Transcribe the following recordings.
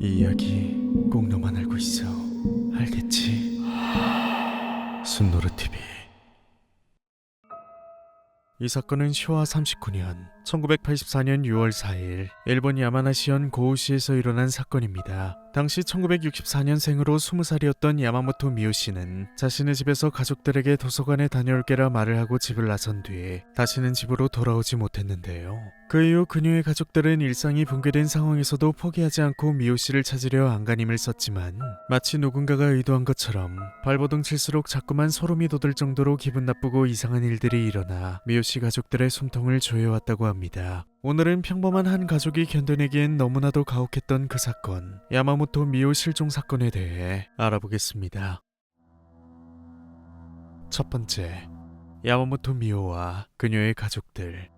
이 이야기 꼭 너만 알고 있어. 알겠지? 순노르TV. 이 사건은 쇼와 39년 1984년 6월 4일 일본 야마나시현 고우시에서 일어난 사건입니다. 당시 1964년생으로 20살이었던 야마모토 미요씨는 자신의 집에서 가족들에게 도서관에 다녀올게라 말을 하고 집을 나선 뒤 다시는 집으로 돌아오지 못했는데요. 그 이후 그녀의 가족들은 일상이 붕괴된 상황에서도 포기하지 않고 미요씨를 찾으려 안간힘을 썼지만 마치 누군가가 의도한 것처럼 발버둥 칠수록 자꾸만 소름이 돋을 정도로 기분 나쁘고 이상한 일들이 일어나 미요씨 가족들의 숨통을 조여왔다고 합니다. 오늘은 평범한 한 가족이 견뎌내기엔 너무나도 가혹했던 그 사건, 야마모토 미요 실종 사건에 대해 알아보겠습니다. 첫 번째, 야마모토 미요와 그녀의 가족들.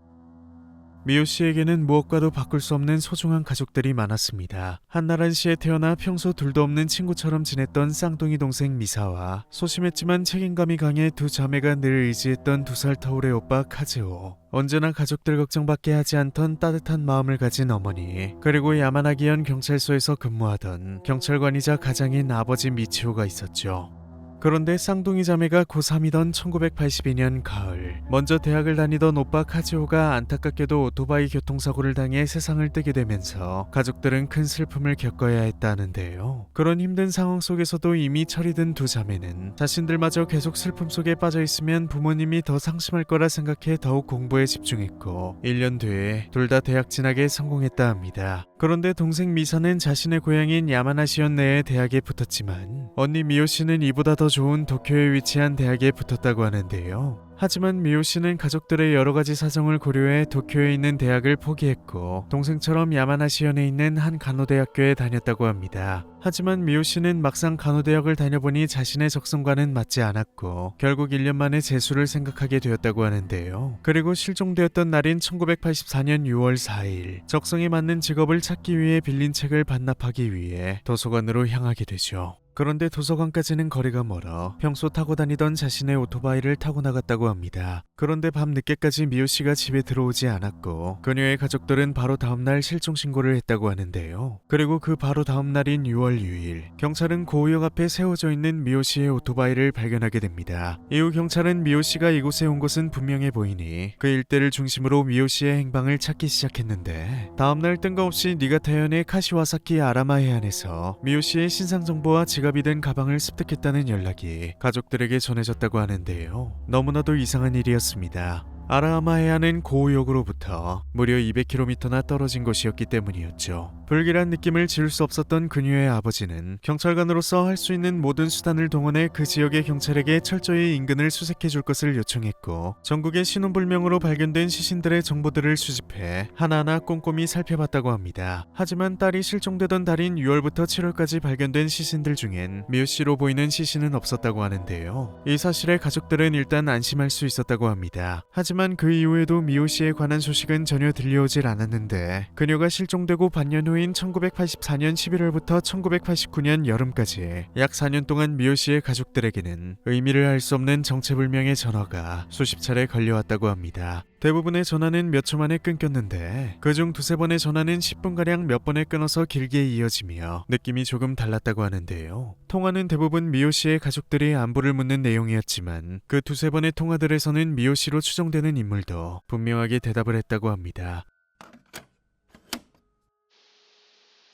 미요 씨에게는 무엇과도 바꿀 수 없는 소중한 가족들이 많았습니다. 한나라시에 태어나 평소 둘도 없는 친구처럼 지냈던 쌍둥이 동생 미사와 소심했지만 책임감이 강해 두 자매가 늘 의지했던 2살 터울의 오빠 카즈오, 언제나 가족들 걱정밖에 하지 않던 따뜻한 마음을 가진 어머니, 그리고 야마나기현 경찰서에서 근무하던 경찰관이자 가장인 아버지 미치오가 있었죠. 그런데 쌍둥이 자매가 고3이던 1982년 가을, 먼저 대학을 다니던 오빠 카즈오가 안타깝게도 오토바이 교통사고를 당해 세상을 뜨게 되면서 가족들은 큰 슬픔을 겪어야 했다는데요. 그런 힘든 상황 속에서도 이미 철이 든 두 자매는 자신들마저 계속 슬픔 속에 빠져 있으면 부모님이 더 상심할 거라 생각해 더욱 공부에 집중했고 1년 뒤에 둘 다 대학 진학에 성공했다 합니다. 그런데 동생 미사는 자신의 고향인 야마나시현 내의 대학에 붙었지만 언니 미요 씨는 이보다 더 좋은 도쿄에 위치한 대학에 붙었다고 하는데요. 하지만 미요 씨는 가족들의 여러 가지 사정을 고려해 도쿄에 있는 대학을 포기했고 동생처럼 야마나시현에 있는 한 간호대학교에 다녔다고 합니다. 하지만 미요 씨는 막상 간호대학을 다녀보니 자신의 적성과는 맞지 않았고 결국 1년 만에 재수를 생각하게 되었다고 하는데요. 그리고 실종되었던 날인 1984년 6월 4일, 적성에 맞는 직업을 찾기 위해 빌린 책을 반납하기 위해 도서관으로 향하게 되죠. 그런데 도서관까지는 거리가 멀어 평소 타고 다니던 자신의 오토바이를 타고 나갔다고 합니다. 그런데 밤 늦게까지 미요 씨가 집에 들어오지 않았고 그녀의 가족들은 바로 다음날 실종 신고를 했다고 하는데요. 그리고 그 바로 다음 날인 6월 6일, 경찰은 고우역 앞에 세워져 있는 미요 씨의 오토바이를 발견하게 됩니다. 이후 경찰은 미요 씨가 이곳에 온 것은 분명해 보이니 그 일대를 중심으로 미요 씨의 행방을 찾기 시작했는데 다음날 뜬금없이 니가타현의 카시와사키 아라마 해안에서 미요 씨의 신상 정보와 지갑이 든 가방을 습득했다는 연락이 가족들에게 전해졌다고 하는데요. 너무나도 이상한 일이었습니다. 아라하마 해안은 고우역으로부터 무려 200km나 떨어진 곳이었기 때문이었죠. 불길한 느낌을 지울 수 없었던 그녀의 아버지는 경찰관으로서 할 수 있는 모든 수단을 동원해 그 지역의 경찰에게 철저히 인근을 수색해 줄 것을 요청했고 전국의 신원불명으로 발견된 시신들의 정보들을 수집해 하나하나 꼼꼼히 살펴봤다고 합니다. 하지만 딸이 실종되던 달인 6월부터 7월까지 발견된 시신들 중엔 미요 씨로 보이는 시신은 없었다고 하는데요. 이 사실에 가족들은 일단 안심할 수 있었다고 합니다. 하지만 그 이후에도 미요 씨에 관한 소식은 전혀 들려오질 않았는데 그녀가 실종되고 반년 후인 1984년 11월부터 1989년 여름까지 약 4년 동안 미요 씨의 가족들에게는 의미를 알 수 없는 정체불명의 전화가 수십 차례 걸려왔다고 합니다. 대부분의 전화는 몇 초 만에 끊겼는데 그중 2-3번의 전화는 10분가량 몇 번에 끊어서 길게 이어지며 느낌이 조금 달랐다고 하는데요. 통화는 대부분 미요 씨의 가족들이 안부를 묻는 내용이었지만 그 2-3번의 통화들에서는 미요 씨로 추정되는 인물도 분명하게 대답을 했다고 합니다.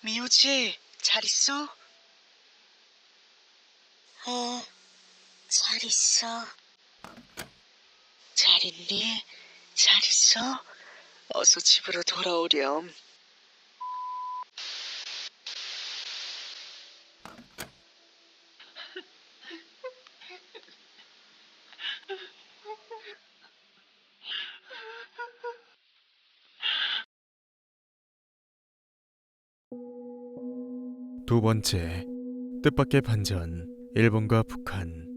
미호지, 잘 있어? 잘 있어. 잘 있니? 잘 있어? 어서 집으로 돌아오렴. 두 번째, 뜻밖의 반전, 일본과 북한.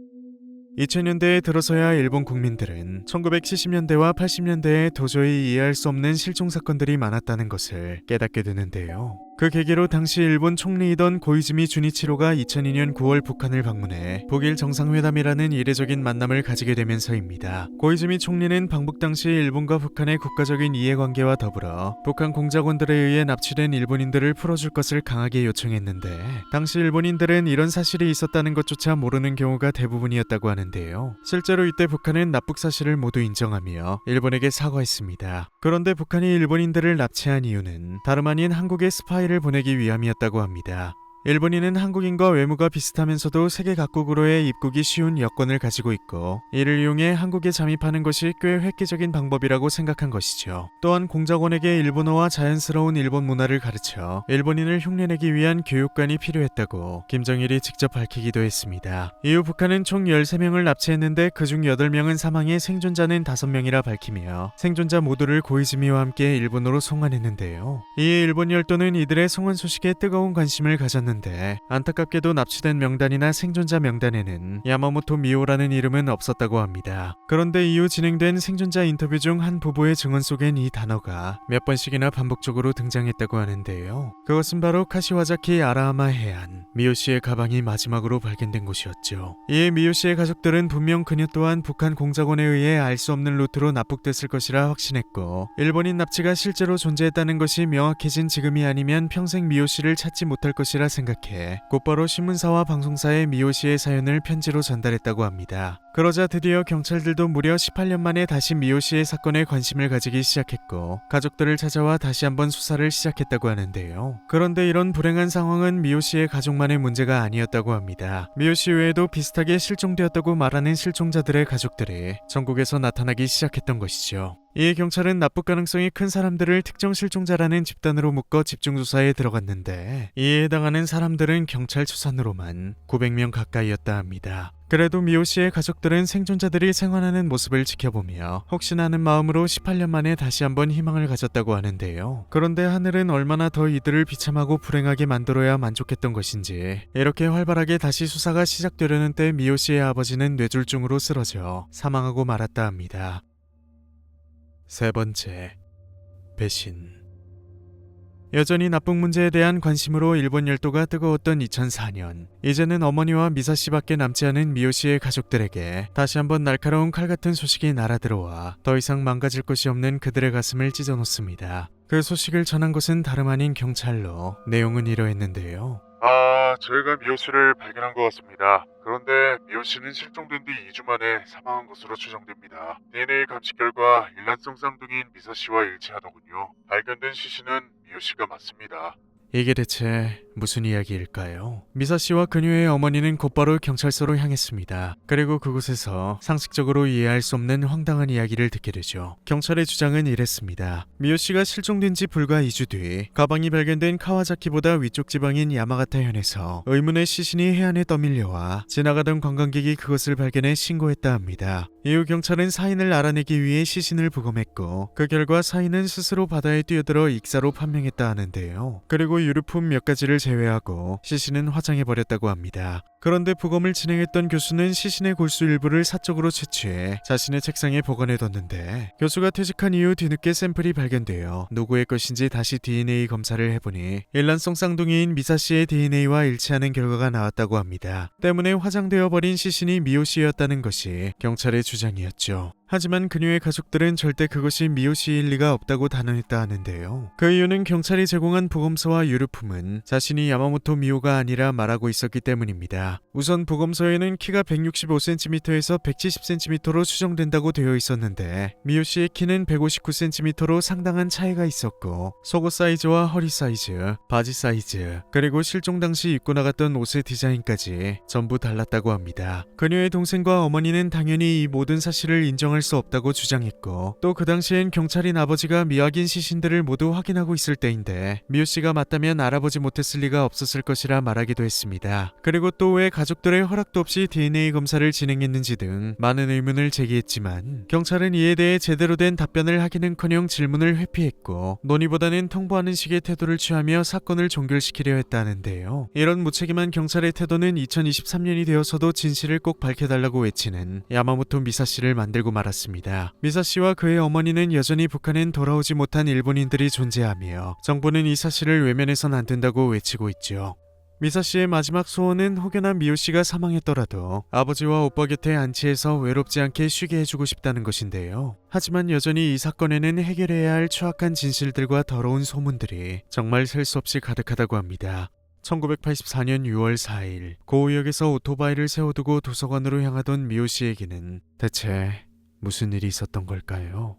2000년대에 들어서야 일본 국민들은 1970년대와 80년대에 도저히 이해할 수 없는 실종 사건들이 많았다는 것을 깨닫게 되는데요. 그 계기로 당시 일본 총리이던 고이즈미 주니치로가 2002년 9월 북한을 방문해 북일 정상회담이라는 이례적인 만남을 가지게 되면서입니다. 고이즈미 총리는 방북 당시 일본과 북한의 국가적인 이해관계와 더불어 북한 공작원들에 의해 납치된 일본인들을 풀어줄 것을 강하게 요청했는데 당시 일본인들은 이런 사실이 있었다는 것조차 모르는 경우가 대부분이었다고 하는데요. 실제로 이때 북한은 납북 사실을 모두 인정하며 일본에게 사과했습니다. 그런데 북한이 일본인들을 납치한 이유는 다름 아닌 한국에 스파이를 보내기 위함이었다고 합니다. 일본인은 한국인과 외모가 비슷하면서도 세계 각국으로의 입국이 쉬운 여권을 가지고 있고 이를 이용해 한국에 잠입하는 것이 꽤 획기적인 방법이라고 생각한 것이죠. 또한 공작원에게 일본어와 자연스러운 일본 문화를 가르쳐 일본인을 흉내내기 위한 교육관이 필요했다고 김정일이 직접 밝히기도 했습니다. 이후 북한은 총 13명을 납치했는데 그중 8명은 사망해 생존자는 5명이라 밝히며 생존자 모두를 고이즈미와 함께 일본으로 송환했는데요. 이에 일본 열도는 이들의 송환 소식에 뜨거운 관심을 가졌는데 안타깝게도 납치된 명단이나 생존자 명단에는 야마모토 미오라는 이름은 없었다고 합니다. 그런데 이후 진행된 생존자 인터뷰 중 한 부부의 증언 속엔 이 단어가 몇 번씩이나 반복적으로 등장했다고 하는데요. 그것은 바로 카시와자키 아라하마 해안, 미오씨의 가방이 마지막으로 발견된 곳이었죠. 이에 미오씨의 가족들은 분명 그녀 또한 북한 공작원에 의해 알 수 없는 루트로 납북됐을 것이라 확신했고 일본인 납치가 실제로 존재했다는 것이 명확해진 지금이 아니면 평생 미오씨를 찾지 못할 것이라 생각해 곧바로 신문사와 방송사에 미오씨의 사연을 편지로 전달했다고 합니다. 그러자 드디어 경찰들도 무려 18년 만에 다시 미오씨의 사건에 관심을 가지기 시작했고 가족들을 찾아와 다시 한번 수사를 시작했다고 하는데요. 그런데 이런 불행한 상황은 미오씨의 가족만의 문제가 아니었다고 합니다. 미오씨 외에도 비슷하게 실종되었다고 말하는 실종자들의 가족들이 전국에서 나타나기 시작했던 것이죠. 이에 경찰은 납북 가능성이 큰 사람들을 특정 실종자라는 집단으로 묶어 집중조사에 들어갔는데 이에 해당하는 사람들은 경찰 추산으로만 900명 가까이였다 합니다. 그래도 미오씨의 가족들은 생존자들이 생활하는 모습을 지켜보며 혹시나 하는 마음으로 18년 만에 다시 한번 희망을 가졌다고 하는데요. 그런데 하늘은 얼마나 더 이들을 비참하고 불행하게 만들어야 만족했던 것인지 이렇게 활발하게 다시 수사가 시작되려는 때 미오씨의 아버지는 뇌졸중으로 쓰러져 사망하고 말았다 합니다. 세 번째, 배신. 여전히 납북 문제에 대한 관심으로 일본 열도가 뜨거웠던 2004년, 이제는 어머니와 미사씨밖에 남지 않은 미오씨의 가족들에게 다시 한번 날카로운 칼 같은 소식이 날아들어와 더 이상 망가질 것이 없는 그들의 가슴을 찢어놓습니다. 그 소식을 전한 것은 다름 아닌 경찰로 내용은 이러했는데요. 저희가 미호씨를 발견한 것 같습니다. 그런데 미호씨는 실종된 뒤 2주 만에 사망한 것으로 추정됩니다. DNA 감식 결과 일란성 쌍둥이인 미사씨와 일치하더군요. 발견된 시신은 미호씨가 맞습니다. 이게 대체 무슨 이야기일까요? 미사씨와 그녀의 어머니는 곧바로 경찰서로 향했습니다. 그리고 그곳에서 상식적으로 이해할 수 없는 황당한 이야기를 듣게 되죠. 경찰의 주장은 이랬습니다. 미호씨가 실종된 지 불과 2주 뒤 가방이 발견된 카와자키보다 위쪽 지방인 야마가타현에서 의문의 시신이 해안에 떠밀려와 지나가던 관광객이 그것을 발견해 신고했다 합니다. 이후 경찰은 사인을 알아내기 위해 시신을 부검했고 그 결과 사인은 스스로 바다에 뛰어들어 익사로 판명했다 하는데요. 그리고 유류품 몇 가지를 제외하고 시신은 화장해버렸다고 합니다. 그런데 부검을 진행했던 교수는 시신의 골수 일부를 사적으로 채취해 자신의 책상에 보관해뒀는데 교수가 퇴직한 이후 뒤늦게 샘플이 발견되어 누구의 것인지 다시 DNA 검사를 해보니 일란성 쌍둥이인 미사씨의 DNA와 일치하는 결과가 나왔다고 합니다. 때문에 화장되어 버린 시신이 미호씨였다는 것이 경찰의 주장이었죠. 하지만 그녀의 가족들은 절대 그것이 미호씨일 리가 없다고 단언했다 하는데요. 그 이유는 경찰이 제공한 부검서와 유류품은 자신이 야마모토 미호가 아니라 말하고 있었기 때문입니다. 우선 부검서에는 키가 165cm에서 170cm로 추정된다고 되어 있었는데 미호씨의 키는 159cm로 상당한 차이가 있었고 속옷 사이즈와 허리 사이즈, 바지 사이즈, 그리고 실종 당시 입고 나갔던 옷의 디자인까지 전부 달랐다고 합니다. 그녀의 동생과 어머니는 당연히 이 모든 사실을 인정할 수 없다고 주장했고 또 그 당시엔 경찰인 아버지가 미확인 시신들을 모두 확인하고 있을 때인데 미호씨가 맞다면 알아보지 못했을 리가 없었을 것이라 말하기도 했습니다. 그리고 또 왜 왜 가족들의 허락도 없이 DNA 검사를 진행했는지 등 많은 의문을 제기했지만 경찰은 이에 대해 제대로 된 답변을 하기는커녕 질문을 회피했고 논의보다는 통보하는 식의 태도를 취하며 사건을 종결시키려 했다는데요. 이런 무책임한 경찰의 태도는 2023년이 되어서도 진실을 꼭 밝혀달라고 외치는 야마모토 미사씨를 만들고 말았습니다. 미사씨와 그의 어머니는 여전히 북한엔 돌아오지 못한 일본인들이 존재하며 정부는 이 사실을 외면해선 안 된다고 외치고 있죠. 미사씨의 마지막 소원은 혹여나 미호씨가 사망했더라도 아버지와 오빠 곁에 안치해서 외롭지 않게 쉬게 해주고 싶다는 것인데요. 하지만 여전히 이 사건에는 해결해야 할 추악한 진실들과 더러운 소문들이 정말 셀 수 없이 가득하다고 합니다. 1984년 6월 4일 고우역에서 오토바이를 세워두고 도서관으로 향하던 미호씨에게는 대체 무슨 일이 있었던 걸까요?